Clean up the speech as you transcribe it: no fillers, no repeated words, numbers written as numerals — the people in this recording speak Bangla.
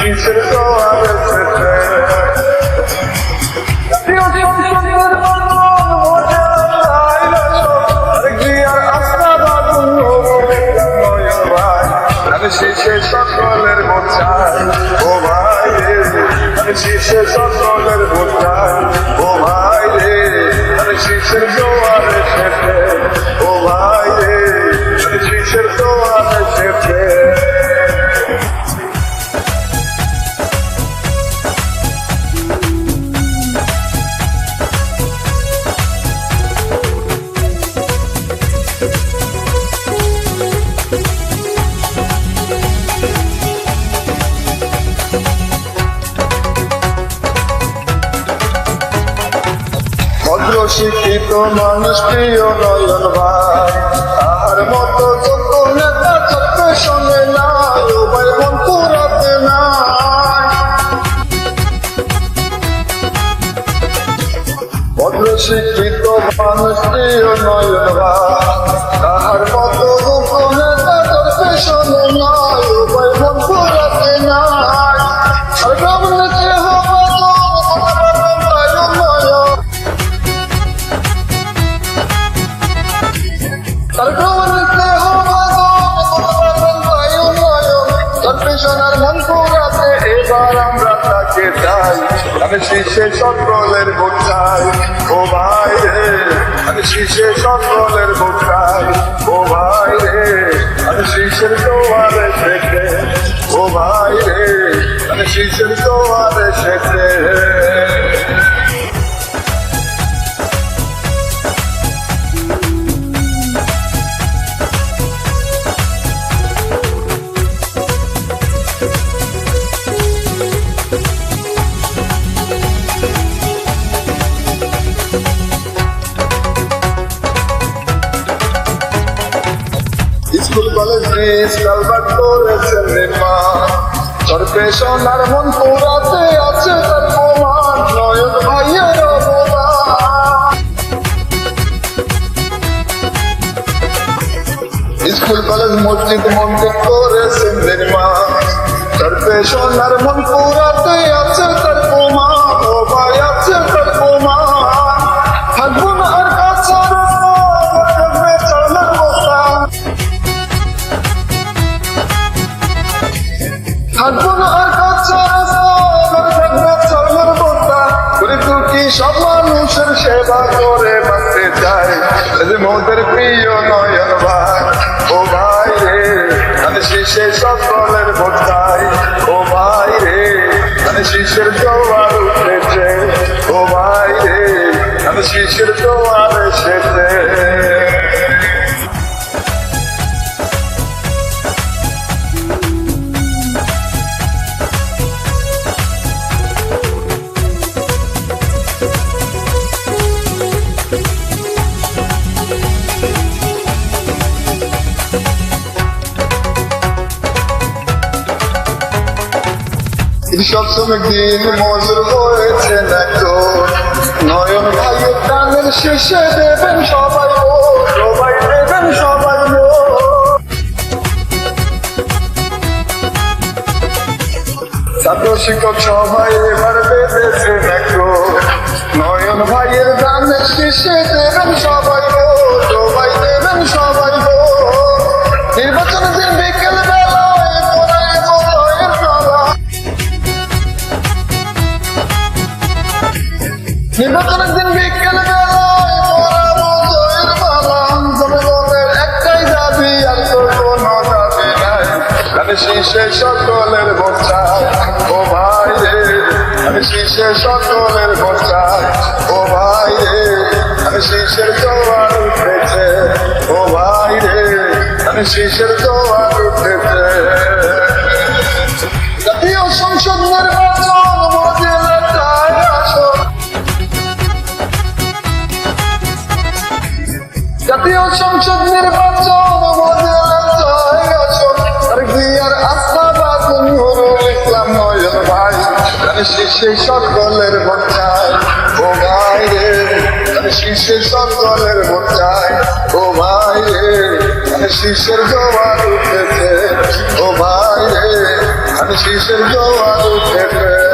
শীষের জোয়ার এসেছে। প্রিয় সংসদের বন্ধন মোটে আর আস্থাবাদ নয়ন ভাই, আমি শীষে সকলের বোঝাই ও ভাই রে, আমি শীষে সকলের বোঝাই ও ভাই রে, আমি শীষের জোয়ার এসেছে ও ভাই রে, আমি শীষের জোয়ার এসেছে। শিক্ষিত মানুষ প্রিয় নয়ন ভাই, তাহার মতো যোগ্য নেতা চোখে শোনে না, ভাই মন পুরাতে না। ভদ্র শিক্ষিত মানুষ প্রিয় নয়ন ভাই, তাহার মতো যোগ্য নেতা চোখে শোনে না, ভাই মন পুরাতে না। এবার আমরা তাকে চাই, আমি শীষে সকলের বোঝাই ও ভাই রে, আমি শীষে সকলের বোঝাই ও ভাই রে, আমি শীষের জোয়ার এসেছে ও ভাই রে, আমি শীষের জোয়ার এসেছে। স্কুল কলেজ ব্রিজ কালভার্ট করেছেন নির্মাণ, কর্পোরেশনার মন পুরাতে আছে তার প্রমাণ, নয়ন ভাইয়ের অবদান। স্কুল কলেজ মসজিদ মন্দির করেছেন নির্মাণ, কর্পোরেশনার মন পুরাতে আছে তার প্রমাণ, ও ভাই আছে তার প্রমাণ। থাকবো না আর কাছে থাকবো না আর কাছে থাকবে চলার বোঝা, কি সব মানুষের সেবা করে বাঁচতে চাই, মোদের প্রিয় নয়ন ভাই ও ভাই রে, আমি শীষে সকলের বোঝাই ও ভাই রে, আমি শীষের জোয়ার উঠেছে ও ভাই রে, আমি শীষের জোয়ার এসেছে। কৃষক শ্রমিক দিন মজুর হয়েছেন একজন, নয়ন ভাইয়ের প্রাণের শেষে দেবেন সবাই ভোট, সবাই দেবেন সবাই ভোট। ছাত্র শিক্ষক সবাই এবার বেঁধেছেন একজন, নয়ন ভাইয়ের প্রাণের শেষে দেবেন সবাই ভোট, সবাই দেবেন সবাই ভোট। নির্বাচনের দিন বিকেল নির্বাচনের দিন বিকেল বেলায় একটাই দাবি আর তো কোনো দাবি নাই, আমি শীষে সকলের বোঝাই ও ভাই রে, আমি শীষে সকলের বোঝাই ও ভাই রে, আমি শীষের জোয়ার উঠেছে ও ভাই রে, আমি শীষের জোয়ার উঠেছে। জাতীয় সংসদ নির্বাচন জাতীয় সংসদ নির্বাচন আর আস্থাবাদ ইসলাম নয়ন ভাই, আমি শীষে সকলের বোঝাই ও ভাই রে, আমি শীষে সকলের বোঝাই ও ভাই রে, আমি শীষের জোয়ার উঠেছে ও ভাই রে, আমি শীষের জোয়ার উঠেছে